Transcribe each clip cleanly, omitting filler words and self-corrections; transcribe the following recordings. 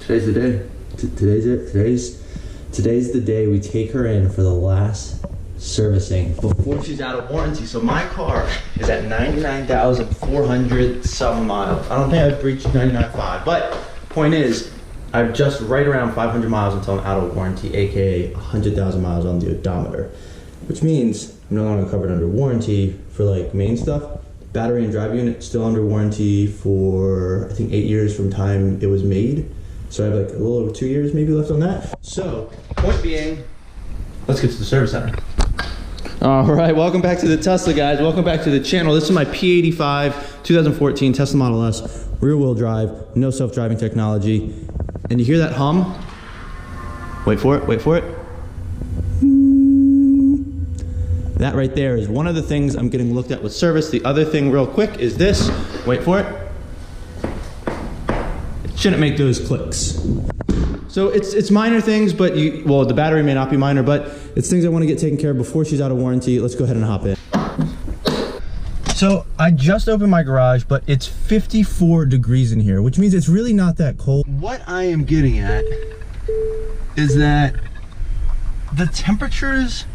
Today's the day. Today's the day we take her in for the last servicing before she's out of warranty. So my car is at 99,400 some miles. I don't think I've reached 99.5, but point is, I'm just right around 500 miles until I'm out of warranty, aka 100,000 miles on the odometer, which means I'm no longer covered under warranty for like main stuff. Battery and drive unit still under warranty for I think 8 years from time it was made. So I have like a little over 2 years maybe left on that. So point being, let's get to the service center. All right, welcome back to the Tesla, guys. Welcome back to the channel. This is my P85 2014 Tesla Model S, rear wheel drive, no self-driving technology. And you hear that hum? Wait for it, wait for it. That right there is one of the things I'm getting looked at with service. The other thing real quick is this. Wait for it. It shouldn't make those clicks. So it's minor things, but well, the battery may not be minor, but it's things I want to get taken care of before she's out of warranty. Let's go ahead and hop in. So I just opened my garage, but it's 54 degrees in here, which means it's really not that cold. What I am getting at is that the temperatures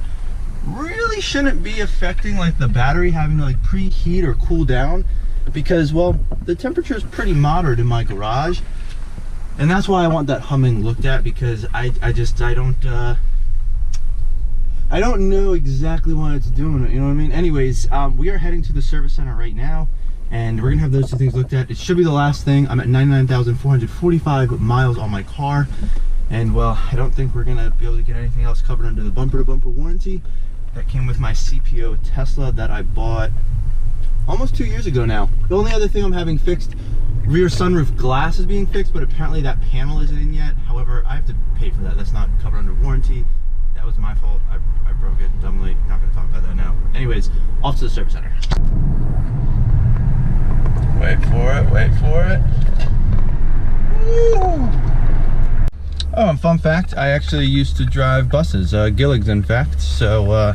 really shouldn't be affecting like the battery having to like preheat or cool down, because well, the temperature is pretty moderate in my garage. And that's why I want that humming looked at, because I don't know exactly what it's doing, you know what I mean? Anyways, we are heading to the service center right now, and we're gonna have those two things looked at. It should be the last thing. I'm at 99,445 miles on my car, and well, I don't think we're gonna be able to get anything else covered under the bumper-to-bumper warranty that came with my CPO Tesla that I bought almost 2 years ago now. The only other thing I'm having fixed, rear sunroof glass is being fixed, but apparently that panel isn't in yet. However, I have to pay for that. That's not covered under warranty. That was my fault. I broke it dumbly. Not going to talk about that now. Anyways, off to the service center. Wait for it, wait for it. Woo! Oh, and fun fact, I actually used to drive buses, Gilligs in fact. So,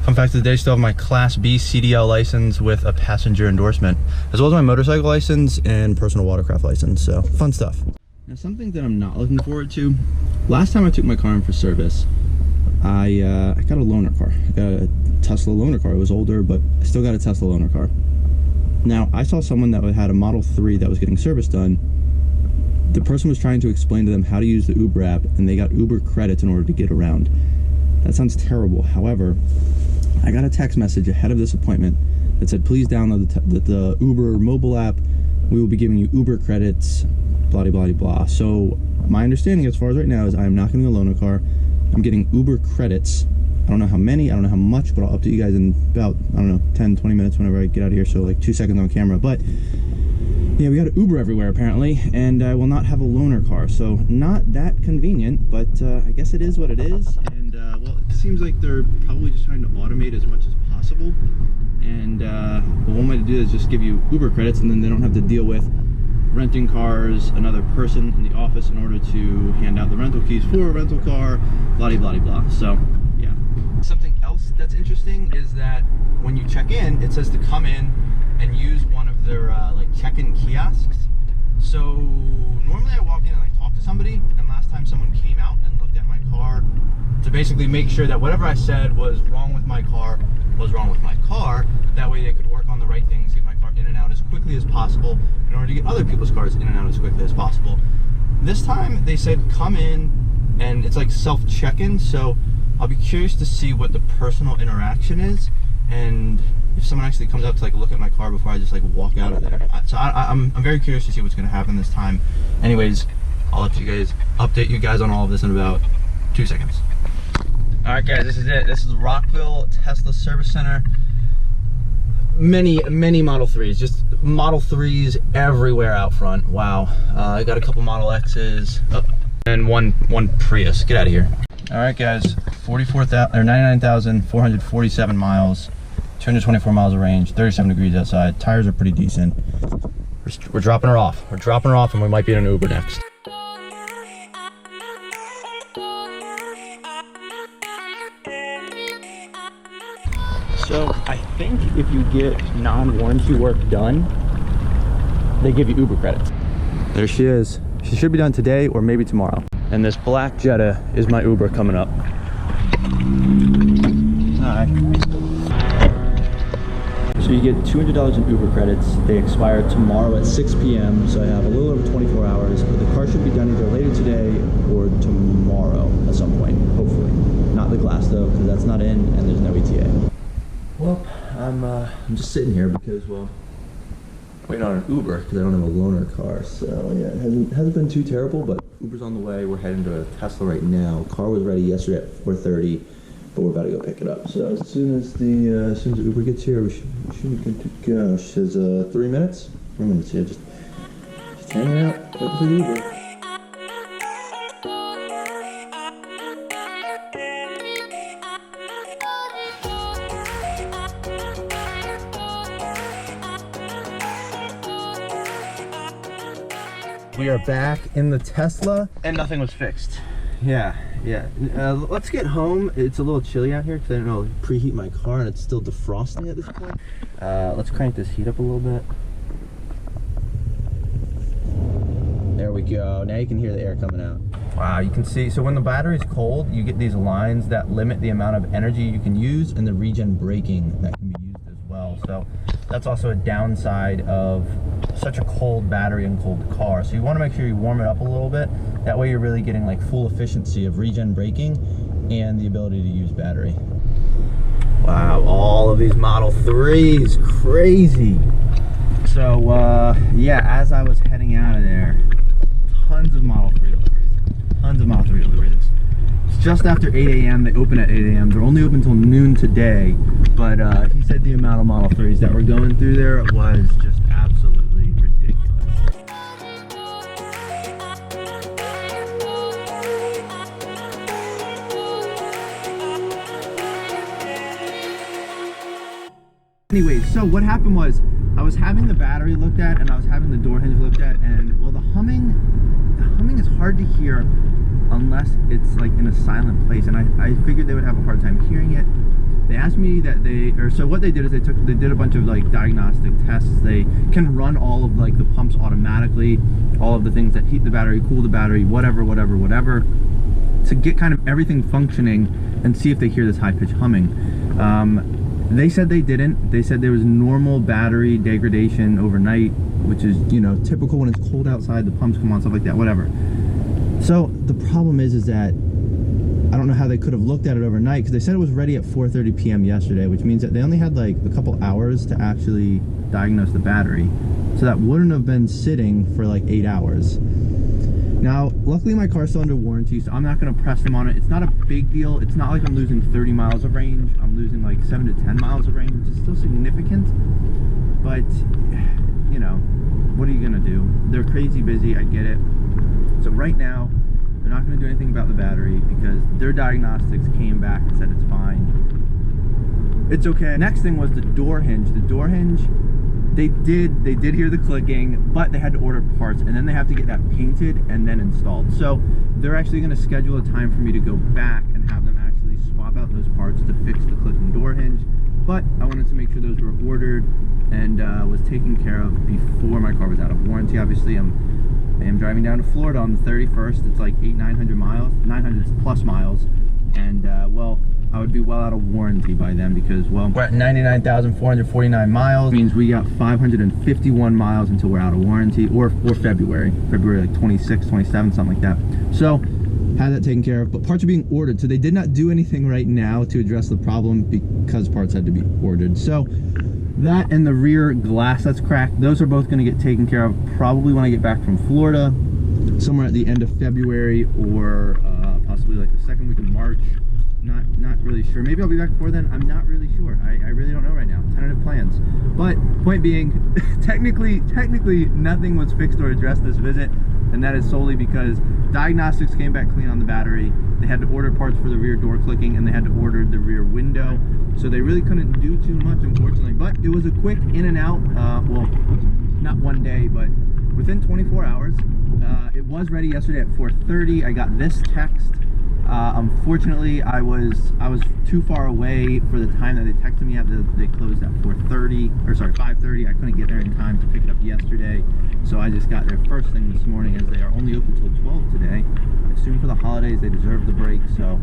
fun fact of the day, still have my Class B CDL license with a passenger endorsement, as well as my motorcycle license and personal watercraft license, so fun stuff. Now, something that I'm not looking forward to, last time I took my car in for service, I got a loaner car. I got a Tesla loaner car. It was older, but I still got a Tesla loaner car. Now, I saw someone that had a Model 3 that was getting service done. The person was trying to explain to them how to use the Uber app, and they got Uber credits in order to get around. That sounds terrible. However, I got a text message ahead of this appointment that said, please download the Uber mobile app. We will be giving you Uber credits, blah, blah, blah, blah. So my understanding as far as right now is I am not getting a loaner car. I'm getting Uber credits. I don't know how many, I don't know how much, but I'll update you guys in about, I don't know, 10, 20 minutes whenever I get out of here. So like 2 seconds on camera. But yeah, we got Uber everywhere apparently, and I will not have a loaner car. So not that convenient, but I guess it is what it is. And well, it seems like they're probably just trying to automate as much as possible. And well, one way to do it is just give you Uber credits, and then they don't have to deal with renting cars, another person in the office in order to hand out the rental keys for a rental car, blah, blah, blah, blah. So yeah. Something else that's interesting is that when you check in, it says to come in and use one of their like check-in kiosks. So normally I walk in and I talk to somebody, and last time someone came out and looked at my car to basically make sure that whatever I said was wrong with my car was wrong with my car. That way they could work on the right things, get my car in and out as quickly as possible in order to get other people's cars in and out as quickly as possible. This time they said come in, and it's like self-check-in, so I'll be curious to see what the personal interaction is, and if someone actually comes up to like look at my car before I just like walk out of there. So I'm very curious to see what's going to happen this time. Anyways, I'll update you guys on all of this in about 2 seconds. All right, guys, this is it. This is Rockville Tesla Service Center. Many Model 3s, just Model 3s everywhere out front. Wow. I got a couple Model X's, and one Prius. Get out of here. All right, guys, 99,447 miles, 224 miles of range, 37 degrees outside. Tires are pretty decent. We're dropping her off. We're dropping her off, and we might be in an Uber next. So I think if you get non-warranty work done, they give you Uber credits. There she is. She should be done today or maybe tomorrow. And this black Jetta is my Uber coming up. Hi. So you get $200 in Uber credits. They expire tomorrow at 6 p.m. So I have a little over 24 hours. But the car should be done either later today or tomorrow at some point, hopefully. Not the glass though, because that's not in and there's no ETA. Well, I'm just sitting here because, well, waiting on an Uber because I don't have a loaner car. So yeah, it hasn't been too terrible, but Uber's on the way. We're heading to a Tesla right now. Car was ready yesterday at 4:30. But we're about to go pick it up. So as soon as the Uber gets here, we should be good to go. She says 3 minutes. 3 minutes. Yeah, just hanging out, waiting for the Uber. We are back in the Tesla, and nothing was fixed. Yeah. Let's get home. It's a little chilly out here because I don't know, preheat my car and it's still defrosting at this point. Let's crank this heat up a little bit. There we go. Now you can hear the air coming out. Wow, you can see. So when the battery's cold, you get these lines that limit the amount of energy you can use and the regen braking that can be used as well. So that's also a downside of such a cold battery and cold car. So you want to make sure you warm it up a little bit. That way you're really getting like full efficiency of regen braking and the ability to use battery. Wow, all of these Model 3s, crazy. So yeah, as I was heading out of there, tons of Model 3 deliveries. Tons of Model 3 deliveries. It's just after 8 a.m. They open at 8 a.m. They're only open until noon today. But he said the amount of Model 3s that were going through there was just absolutely ridiculous. Anyways, so what happened was I was having the battery looked at and I was having the door hinge looked at, and well, the humming is hard to hear unless it's like in a silent place, and I figured they would have a hard time hearing it. They asked me that so what they did is they did a bunch of like diagnostic tests. They can run all of like the pumps automatically, all of the things that heat the battery, cool the battery, whatever, to get kind of everything functioning and see if they hear this high-pitched humming. They said they didn't. They said there was normal battery degradation overnight, which is, you know, typical when it's cold outside, the pumps come on, stuff like that, whatever. So the problem is that I don't know how they could have looked at it overnight, because they said it was ready at 4:30 p.m. yesterday, which means that they only had like a couple hours to actually diagnose the battery. So that wouldn't have been sitting for like 8 hours. Now, luckily my car's still under warranty, so I'm not going to press them on it. It's not a big deal. It's not like I'm losing 30 miles of range. I'm losing like 7 to 10 miles of range, which is still significant. But, you know, what are you going to do? They're crazy busy, I get it. So right now, they're not going to do anything about the battery because their diagnostics came back and said it's fine. It's okay. Next thing was the door hinge. The door hinge, they did hear the clicking, but they had to order parts, and then they have to get that painted and then installed. So they're actually going to schedule a time for me to go back and have them actually swap out those parts to fix the clicking door hinge. But I wanted to make sure those were ordered and was taken care of before my car was out of warranty. Obviously, I am driving down to Florida on the 31st. It's like 900 miles, 900 plus miles, and well, I would be well out of warranty by then because, well, we're at 99,449 miles. Means we got 551 miles until we're out of warranty, or February like 26, 27, something like that. So had that taken care of, but parts are being ordered. So they did not do anything right now to address the problem because parts had to be ordered. So that and the rear glass that's cracked, those are both going to get taken care of probably when I get back from Florida, somewhere at the end of February or possibly like the second week of March. Not really sure. Maybe I'll be back before then. I'm not really sure. I really don't know right now. Tentative plans. But point being, technically nothing was fixed or addressed this visit, and that is solely because diagnostics came back clean on the battery. They had to order parts for the rear door clicking, and they had to order the rear window. So they really couldn't do too much, unfortunately. But it was a quick in and out. Well, not one day, but within 24 hours. It was ready yesterday at 4:30. I got this text. Unfortunately, I was too far away for the time that they texted me at. They closed at 4:30, or sorry, 5:30. I couldn't get there in time to pick it up yesterday, so I just got there first thing this morning, as they are only open till 12 today. I assume for the holidays they deserve the break. So,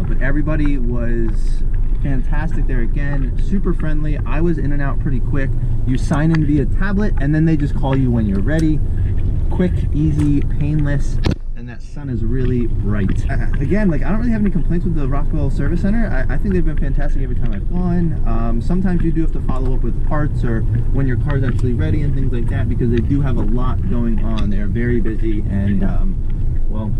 but everybody was fantastic there again, super friendly. I was in and out pretty quick. You sign in via tablet, and then they just call you when you're ready. Quick, easy, painless. And that sun is really bright. Again, like, I don't really have any complaints with the Rockwell Service Center. I think they've been fantastic every time I've gone. Sometimes you do have to follow up with parts or when your car's actually ready and things like that, because they do have a lot going on. They are very busy, and well,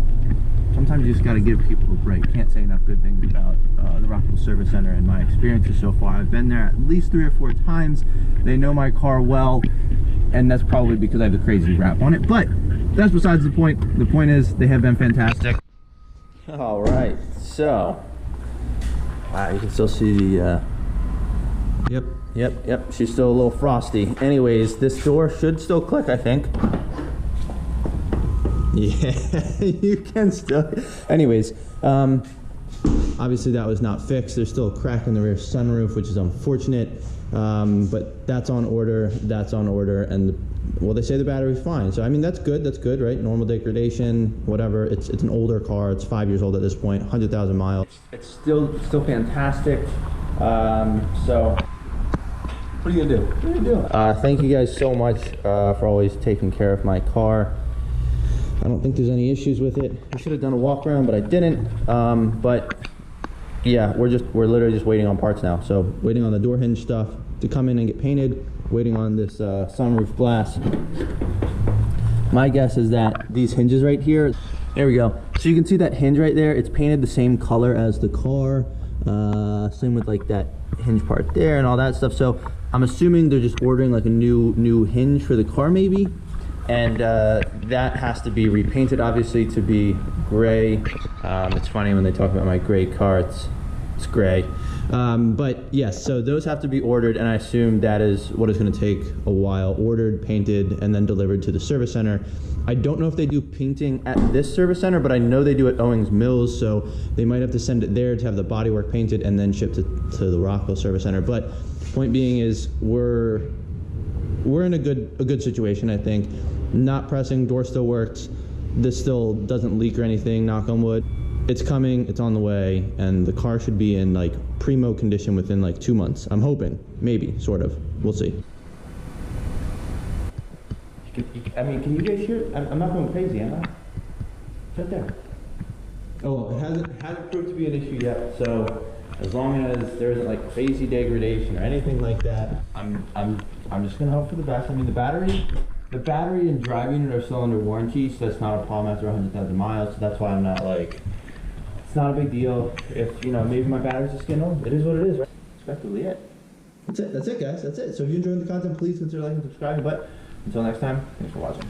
sometimes you just got to give people a break. Can't say enough good things about the Rockwell Service Center and my experiences so far. I've been there at least 3 or 4 times. They know my car well, and that's probably because I have the crazy rap on it, but that's besides the point. The point is, they have been fantastic. All right, so wow, you can still see the yep, she's still a little frosty. Anyways, this door should still click, I think. Yeah, you can still. Anyways, obviously that was not fixed. There's still a crack in the rear sunroof, which is unfortunate, but that's on order, and well, they say the battery's fine, so I mean, that's good, right? Normal degradation, whatever. It's an older car. It's 5 years old at this point, 100,000 miles. It's still fantastic. So what are you gonna do? Thank you guys so much for always taking care of my car. I don't think there's any issues with it. I should have done a walk around, but I didn't. But yeah, we're literally just waiting on parts now. So waiting on the door hinge stuff to come in and get painted. Waiting on this sunroof glass. My guess is that these hinges right here, there we go. So you can see that hinge right there. It's painted the same color as the car. Same with like that hinge part there and all that stuff. So I'm assuming they're just ordering like a new hinge for the car maybe. And that has to be repainted, obviously, to be gray. It's funny when they talk about my gray car, it's gray. But yes, so those have to be ordered, and I assume that is what is going to take a while. Ordered, painted, and then delivered to the service center. I don't know if they do painting at this service center, but I know they do at Owings Mills, so they might have to send it there to have the bodywork painted and then shipped it to the Rockwell Service Center. But point being is we're in a good situation, I think. Not pressing, door still works. This still doesn't leak or anything, knock on wood. It's coming, it's on the way, and the car should be in like primo condition within like 2 months. I'm hoping, maybe, sort of. We'll see. I mean, can you guys hear it? I'm not going crazy, am I? It's right there. Oh, it hasn't proved to be an issue yet, so as long as there isn't like crazy degradation or anything like that, I'm just gonna hope for the best. I mean, the battery and drive unit are still under warranty, so that's not a problem after 100,000 miles. So that's why I'm not like, it's not a big deal. If, you know, maybe my battery's just getting old. It is what it is, right? That's effectively it. That's it, guys. That's it. So if you enjoyed the content, please consider liking and subscribing. But until next time, thanks for watching.